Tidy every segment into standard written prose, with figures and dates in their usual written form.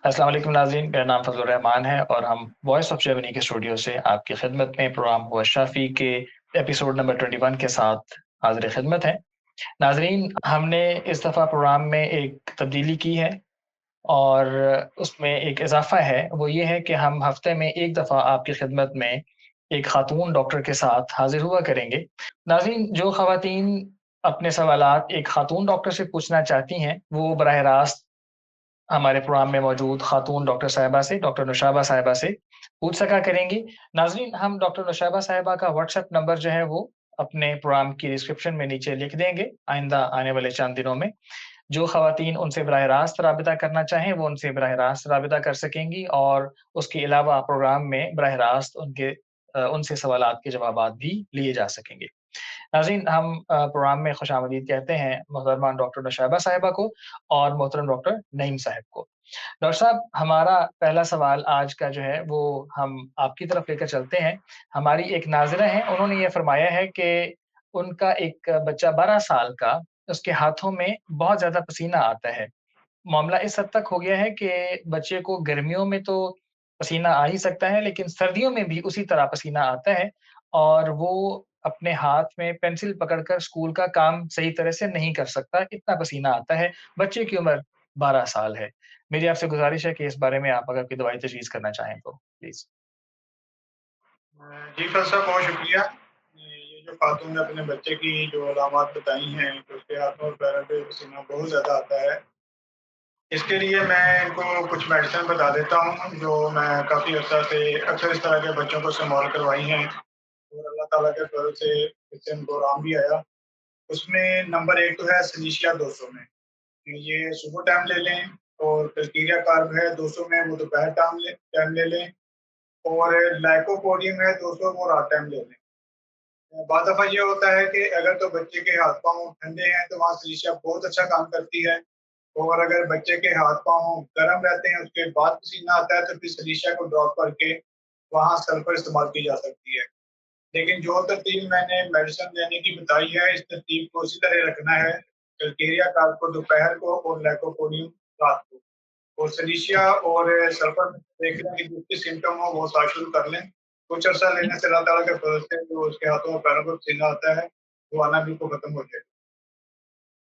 अस्सलाम वालेकुम नाज़रीन, मेरा नाम फ़ज़लुर रहमान है और हम वॉइस ऑफ जर्मनी के स्टूडियो से आपकी खिदमत में प्रोग्राम हुआ शाफ़ी के एपिसोड नंबर 21 के साथ हाज़िर खिदमत हैं। नाज़रीन, हमने इस दफ़ा प्रोग्राम में एक तब्दीली की है और उसमें एक इज़ाफ़ा है, वो ये है कि हम हफ़्ते में 1 दफ़ा आपकी खिदमत में एक ख़ातून डॉक्टर के साथ हाज़िर हुआ करेंगे। नाज़रीन, जो ख़वातीन अपने सवालात एक ख़ातून डॉक्टर से पूछना चाहती हैं, वो बराह रास्त हमारे प्रोग्राम में मौजूद खातून डॉक्टर साहिबा से, डॉक्टर नुशैबा साहिबा से पूछ सका करेंगी। नाज़रीन, हम डॉक्टर नुशैबा साहिबा का व्हाट्सएप नंबर जो है वो अपने प्रोग्राम की डिस्क्रिप्शन में नीचे लिख देंगे, आइंदा आने वाले चंद दिनों में। जो ख़वातीन उनसे बराह रास्त राबिता करना चाहें, वो उनसे बराह रास्त राबिता कर सकेंगी और उसके अलावा प्रोग्राम में बराह रास्त उनसे सवालात के जवाबात भी लिए जा सकेंगे। नाज़रीन, हम प्रोग्राम में खुशामदीद कहते हैं मोहतरमा डॉक्टर नौशैबा साहिबा को और मोहतरम डॉक्टर नईम साहब को। डॉक्टर साहब, हमारा पहला सवाल आज का जो है वो हम आपकी तरफ लेकर चलते हैं। हमारी एक नाज़िरा हैं, उन्होंने ये फ़रमाया है कि उनका एक बच्चा 12 साल का, उसके हाथों में बहुत ज़्यादा पसीना आता है। मामला इस हद तक हो गया है कि बच्चे को गर्मियों में तो पसीना आ ही सकता है, लेकिन सर्दियों में भी उसी तरह पसीना आता है और वो अपने हाथ में पेंसिल पकड़कर स्कूल का काम सही तरह से नहीं कर सकता, इतना पसीना आता है। बच्चे की उम्र 12 साल है। मेरी आपसे गुज़ारिश है कि इस बारे में आप अगर कोई दवाई तजवीज़ करना चाहें तो प्लीज़। जी फ़ैज़ साहब, बहुत शुक्रिया। ये जो ख़ातून ने अपने बच्चे की जो अलामात बताई हैं कि उसके हाथों और पैरों पे पसीना बहुत ज़्यादा आता है, इसके लिए मैं इनको कुछ मेडिसिन बता देता हूँ, जो मैं काफ़ी अर्सा से अक्सर इस तरह के बच्चों को इस्तेमाल करवाई हैं और अल्लाह ताला के फ़ज़ल से इससे इनको आराम भी आया। उसमें नंबर 1 तो है सिलीशिया 200 में, ये सुबह टाइम ले लें और तज़किरिया कार्ब है 200 में, वो दोपहर टाइम ले लें और लाइकोपोडियम है 200, वो रात टाइम ले लें। बाद दफ़ा ये होता है कि अगर तो बच्चे के हाथ-पाँव ठंडे हैं, तो वहाँ सिलीशिया बहुत अच्छा काम करती है और अगर बच्चे के हाथ-पाँव गर्म रहते हैं, उसके बाद पसीना आता है, तो फिर सिलीशिया को ड्रॉप करके वहाँ सल्फ़र इस्तेमाल की जा सकती है। लेकिन जो तरतीब मैंने मेडिसिन देने की बताई है, इस तरतीब को उसी तरह रखना है। कैलकेरिया रात को, दोपहर को और लाइकोपोडियम रात को। और सिलीशिया और सल्फर देख लें कि जिसकी सिम्पटम हो वो स्टार्ट शुरू कर लें। कुछ अर्सा हुँ, लेने से अल्लाह ताला के फज़ल से जो उसके हाथों और पैरों पे पसीना आता है, वो आना बिल्कुल खत्म हो जाएगा।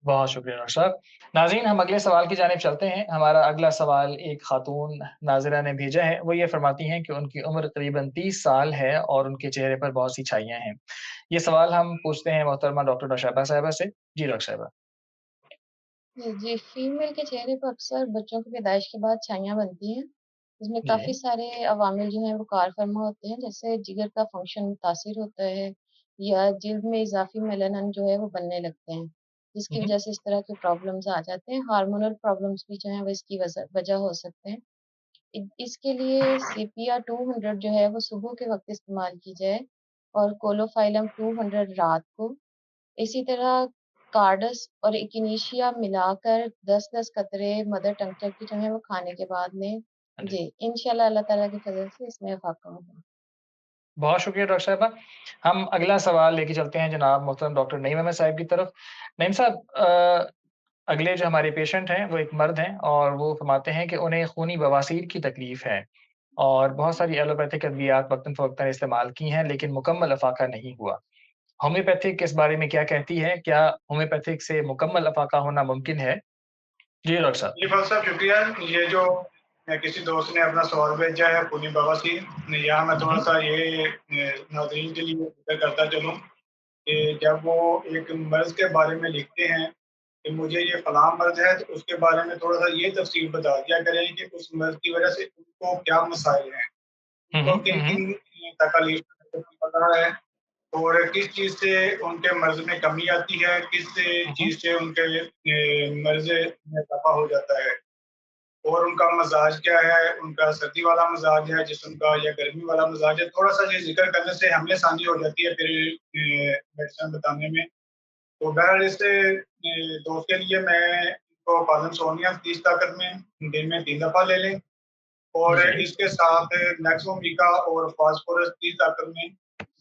बहुत शुक्रिया डॉक्टर साहब। नाज़रीन, हम अगले सवाल की जानिब चलते हैं। हमारा अगला सवाल एक खातून नाज़िरा ने भेजा है। वो ये फ़रमाती हैं कि उनकी उम्र करीबन 30 साल है और उनके चेहरे पर बहुत सी छाइयाँ हैं। ये सवाल हम पूछते हैं मोहतरमा डॉक्टर नौशैबा साहिबा से। जी, डॉक्टर साहिबा। जी, फीमेल के चेहरे पर अक्सर बच्चों की पैदाइश के बाद छाइयाँ बनती हैं। इसमें जी। काफ़ी सारे अवामिल जो हैं वो कार फरमा होते हैं, जैसे जिगर का फंक्शन मुतासिर होता है या जिल्द में इज़ाफ़ी मेलानिन जो है वो बनने लगते हैं, हुँ, जिसकी हुँ। वज़ह से इस तरह के प्रॉब्लम्स आ जाते हैं। हार्मोनल प्रॉब्लम्स भी जो हैं वो इसकी वजह हो सकते हैं। इसके लिए सीपिया 200 जो है वो सुबह के वक़्त इस्तेमाल की जाए और कोलोफाइलम 200 रात को। इसी तरह कार्डस और इकिनीशिया मिलाकर 10-10 कतरे मदर टंकर के जो हैं वो खाने के बाद में हाँ जी। जी, इंशाल्लाह अल्लाह ताला की फ़ज़ल से इसमें इफ़ाक़ा होगा। बहुत शुक्रिया डॉक्टर साहिबा। हम अगला सवाल लेके चलते हैं जनाब मोहतरम डॉक्टर नईम अहमद साहिब की तरफ। नईम साहब, अगले जो हमारे पेशेंट हैं वो एक मर्द हैं और वो फरमाते हैं कि उन्हें खूनी बवासीर की तकलीफ़ है और बहुत सारी एलोपैथिक अद्वियात वक़्तन-फ़वक़्तन इस्तेमाल की हैं लेकिन मुकम्मल अफ़ाक़ा नहीं हुआ। होम्योपैथिक इस बारे में क्या कहती है? क्या होम्योपैथिक से मुकम्मल अफ़ाक़ा होना मुमकिन है? जी, डॉक्टर साहब। जी फ़ज़ल साहब, शुक्रिया। ये जो किसी दोस्त ने अपना सवाल भेजा है खूनी बवासीर, यहाँ मैं हुँ, हुँ। थोड़ा-सा ये नाज़रीन के लिए ज़िक्र करता चलूँ कि जब वो एक मर्ज़ के बारे में लिखते हैं कि मुझे ये फलाँ मर्ज़ है, तो उसके बारे में थोड़ा-सा ये तफ़सील बता दिया करें कि उस मर्ज़ की वज़ह से उनको क्या मसाइल हैं, हुँ, हुँ। उनको हुँ, हुँ। किन-किन तकालीफ का पता है और किस चीज़ से उनके मर्ज़ में कमी आती है, किस हुँ, हुँ। चीज़ से उनके मर्ज़ में इज़ाफ़ा हो जाता है और उनका मज़ाज क्या है, उनका सर्दी वाला मज़ाज है जिस्म का या गर्मी वाला मज़ाज है। थोड़ा-सा ये ज़िक्र करने से हमें आसानी हो जाती है फिर मेडिसिन बताने में। तो बहरहाल इस दोस्त के लिए मैं इनको पालन सोनिया 30 ताकत में दिन में 3 दफ़ा ले लें और जी। इसके साथ नेक्सोमिका और फास्फोरस 30 ताकत में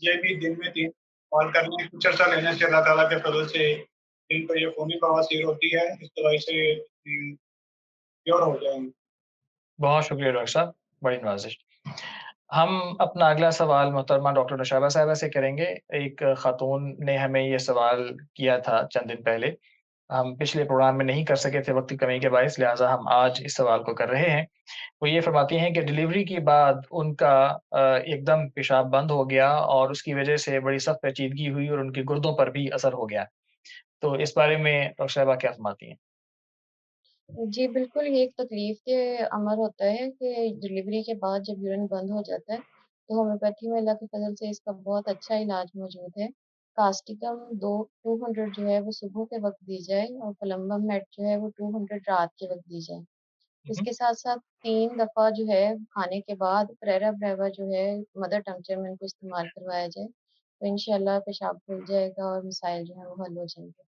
ये भी दिन में 3 इस्तेमाल कर लें। कुछ अर्सा लेने से अल्लाह ताला के फ़ज़ल से जिनको ये खूनी बवासीर होती है, इस दवाई से प्योर हो जाएँगे। बहुत शुक्रिया डॉक्टर साहब, बड़ी नवाज़िश। हम अपना अगला सवाल मोहतरमा डॉक्टर नौशाबा साहिबा से करेंगे। एक खातून ने हमें ये सवाल किया था चंद दिन पहले। हम पिछले प्रोग्राम में नहीं कर सके थे वक़्त की कमी के बाइस, लिहाज़ा हम आज इस सवाल को कर रहे हैं। वो ये फरमाती हैं कि डिलीवरी के बाद उनका एकदम पेशाब बंद हो गया और उसकी वजह से बड़ी सख्त पेचीदगी हुई और उनके गुर्दों पर भी असर हो गया। तो इस बारे में डॉक्टर साहिबा क्या फरमाती हैं? जी, बिल्कुल, ये एक तकलीफ़ के अमर होता है कि डिलीवरी के बाद जब यूरिन बंद हो जाता है, तो होम्योपैथी में अल्लाह के फ़ज़ल से इसका बहुत अच्छा इलाज मौजूद है। कास्टिकम 200 जो है वो सुबह के वक़्त दी जाए और कोलम्बम मेट जो है वो 200 रात के वक़्त दी जाए। हुँ, हुँ। इसके साथ-साथ 3 दफ़ा जो है खाने के बाद प्रेरा ब्रेवा जो है मदर टंक्चर में इनको इस्तेमाल करवाया जाए, तो इंशाअल्लाह पेशाब खुल जाएगा और मसाइल जो हैं वो हल हो जाएँगे।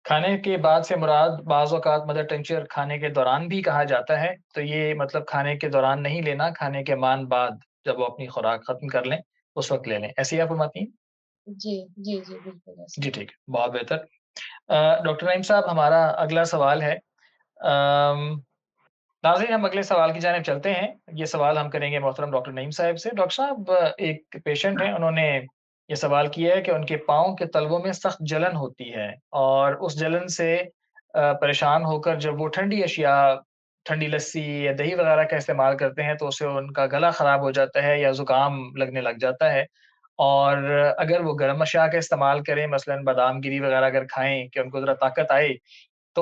खाने के बाद से मुराद बाज़ औक़ात मदर टिंचर खाने के दौरान भी कहा जाता है, तो ये मतलब खाने के दौरान नहीं लेना, खाने के बाद जब वो अपनी खुराक ख़त्म कर लें, उस वक़्त ले लें। ऐसे ही आप फरमाती हैं? जी, जी, जी, बिल्कुल ऐसा जी, ही। ठीक है, बहुत बेहतर। डॉक्टर नईम साहब हमारा अगला सवाल है। नाज़रीन हम अगले सवाल की जानिब चलते हैं। ये सवाल हम करेंगे मोहतरम डॉक्टर नईम साहब से। डॉक्टर साहब एक पेशेंट हैं, उन्होंने ये सवाल किया है कि उनके पाँव के तलवों में सख्त जलन होती है और उस जलन से परेशान होकर जब वो ठंडी अशिया, ठंडी लस्सी या दही वग़ैरह का इस्तेमाल करते हैं, तो उससे उनका गला ख़राब हो जाता है या ज़ुकाम लगने लग जाता है। और अगर वो गर्म अशिया का इस्तेमाल करें, मसलन बादाम गिरी वग़ैरह अगर खाएँ कि उनको ज़रा ताकत आए, तो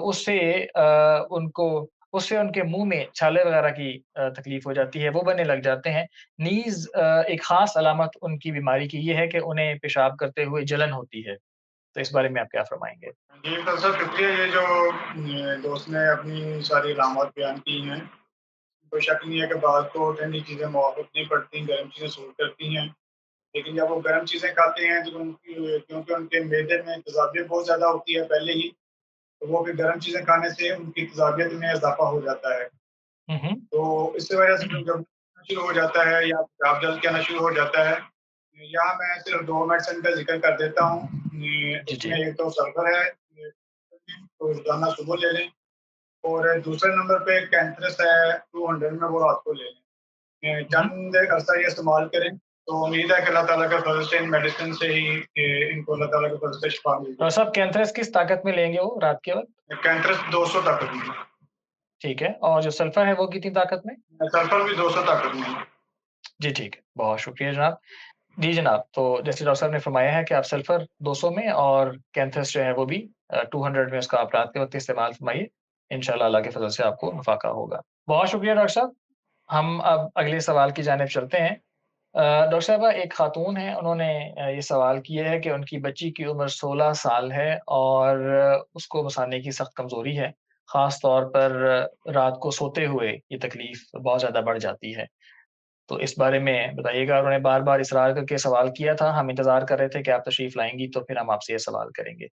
उससे उनके मुँह में छाले वगैरह की तकलीफ़ हो जाती है, वो बनने लग जाते हैं। नीज़ एक ख़ास अलामत उनकी बीमारी की ये है कि उन्हें पेशाब करते हुए जलन होती है। तो इस बारे में आप क्या फ़रमाएँगे? जी, डॉक्टर साहब शुक्रिया, ये जो दोस्त ने अपनी सारी अलामत बयान की हैं, कोई शक नहीं है कि बात को ठंडी चीज़ें मुआफ़िक नहीं पड़ती, गर्म चीज़ें सूट करती हैं। लेकिन जब वो गर्म चीज़ें खाते हैं तो क्योंकि उनके मैदे में तेज़ाबियत बहुत ज़्यादा होती है पहले ही, तो वो फिर गर्म चीज़ें खाने से उनकी तेज़ाबियत में इज़ाफ़ा हो जाता है। हुँ, हुँ। तो इसकी वजह से जब शुरू हो जाता है या पेशाब जल्द के आना शुरू हो जाता है, यहाँ मैं सिर्फ़ 2 मेडिसिन का ज़िक्र कर देता हूँ। जी, उसमें जी। एक तो सल्फ़र है, तो रोज़ाना सुबह ले लें, और दूसरे नंबर पे कैंथरस है 200 में, वो रात को ले लें। हुँ, हुँ। चंद अरसा ये इस्तेमाल करें, तो उम्मीद है कि अल्लाह ताला के फ़ज़ल से इन मेडिसिन से ही इनको अल्लाह ताला के फ़ज़ल से शिफ़ा मिल और जाए। साहब कैंथरस किस ताकत में लेंगे वो रात के वक़्त? कैंथरस 200 ताकत में, ठीक है और जो सल्फ़र है वो कितनी ताकत में? सल्फ़र भी 200 ताकत में है। जी, ठीक है। बहुत शुक्रिया जनाब। जी जनाब, तो जैसे डॉक्टर साहब ने फ़रमाया है कि आप सल्फ़र 200 में और कैंथस जो है वो भी 200 में उसका आप रात के वक़्त इस्तेमाल फ़रमाइए। इंशाअल्लाह अल्लाह के फ़ज़ल से आपको मुफ़ाक़ा होगा। बहुत शुक्रिया डॉक्टर साहब। हम अब अगले सवाल की जानिब चलते हैं। डॉक्टर साहिबा एक ख़ातून हैं, उन्होंने ये सवाल किया है कि उनकी बच्ची की उम्र 16 साल है और उसको मसाने की सख्त कमज़ोरी है। ख़ास तौर पर रात को सोते हुए ये तकलीफ़ बहुत ज़्यादा बढ़ जाती है। तो इस बारे में बताइएगा। उन्होंने बार-बार इसरार करके सवाल किया था, हम इंतज़ार कर रहे थे कि आप तशरीफ़ लाएँगी तो फिर हम आपसे ये सवाल करेंगे।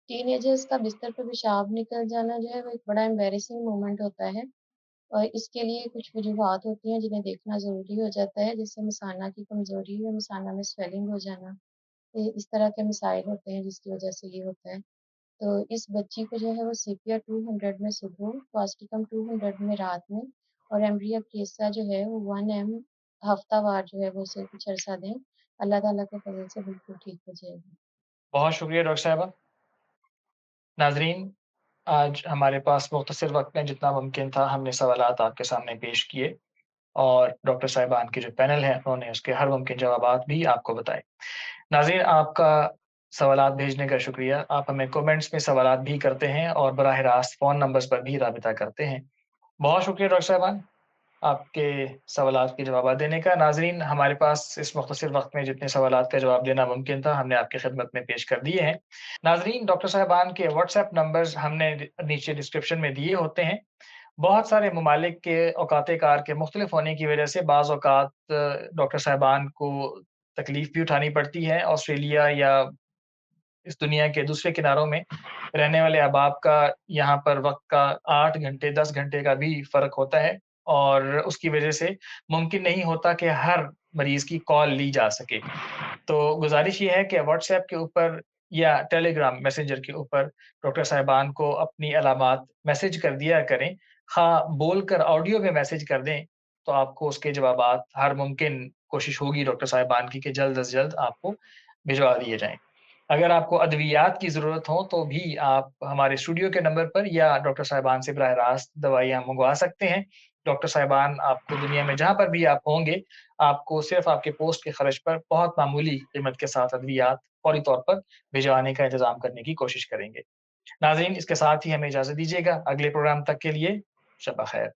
टीनेजर्स का बिस्तर पे पेशाब निकल जाना जो है वो एक बड़ा एम्बैरेसिंग मोमेंट होता है और इसके लिए कुछ वजूहात होती हैं जिन्हें देखना ज़रूरी हो जाता है, जैसे मसाना की कमज़ोरी या मसाना में स्वेलिंग हो जाना। ये इस तरह के मसाइल होते हैं जिसकी वज़ह से ये होता है। तो इस बच्ची को जो है वो सीपिया 200 में सुबह, कास्टिकम 200 में रात में और एम्ब्रिया प्रेसा जो है वो 1 एम हफ्तावार जो है वो उसे कुछ अरसा दें। अल्लाह ताला के फ़ज़ल से बिल्कुल ठीक हो जाएगी। बहुत शुक्रिया डॉक्टर साहिबा। नाज़रीन, आज हमारे पास मुख्तसर वक़्त में जितना मुमकिन था हमने सवालात आपके सामने पेश किए और डॉक्टर साहिबान की जो पैनल है उन्होंने उसके हर मुमकिन जवाबात भी आपको बताए। नाज़रीन आपका सवालात भेजने का शुक्रिया। आप हमें कमेंट्स में सवालात भी करते हैं और बराह रास्त फ़ोन नंबर्स पर भी राबिता करते हैं। बहुत शुक्रिया डॉक्टर साहिबान, आपके सवालात के जवाबात देने का। नाज़रीन हमारे पास इस मुख्तसर वक़्त में जितने सवालात का जवाब देना मुमकिन था हमने आपकी खिदमत में पेश कर दिए हैं। नाज़रीन डॉक्टर साहिबान के व्हाट्सएप नंबर्स हमने नीचे डिस्क्रिप्शन में दिए होते हैं। बहुत सारे ममालिक के औकात-ए-कार के मुख्तलिफ होने की वजह से बाज़ औक़ात डॉक्टर साहिबान को तकलीफ़ भी उठानी पड़ती है। ऑस्ट्रेलिया या इस दुनिया के दूसरे किनारों में रहने वाले अहबाब का यहाँ पर वक़्त का 8 घंटे, 10 घंटे का भी फ़र्क होता है और उसकी वजह से मुमकिन नहीं होता कि हर मरीज़ की कॉल ली जा सके। तो गुज़ारिश ये है कि व्हाट्सएप के ऊपर या टेलीग्राम मैसेंजर के ऊपर डॉक्टर साहिबान को अपनी अलामात मैसेज कर दिया करें हाँ, बोल कर ऑडियो में मैसेज कर दें, तो आपको उसके जवाबात हर मुमकिन कोशिश होगी डॉक्टर साहिबान की कि जल्द से जल्द आपको भिजवा दिए जाएँ। अगर आपको अद्वियात की ज़रूरत हो, तो भी आप हमारे स्टूडियो के नंबर पर या डॉक्टर साहिबान से बराह रास्त दवाइयाँ मँगवा सकते हैं। डॉक्टर साहिबान आपको दुनिया में जहाँ पर भी आप होंगे, आपको सिर्फ़ आपके पोस्ट के खर्च पर बहुत मामूली कीमत के साथ अद्वियात फौरी तौर पर भिजवाने का इंतज़ाम करने की कोशिश करेंगे। नाज़रीन, इसके साथ ही हमें इजाज़त दीजिएगा। अगले प्रोग्राम तक के लिए शब ख़ैर।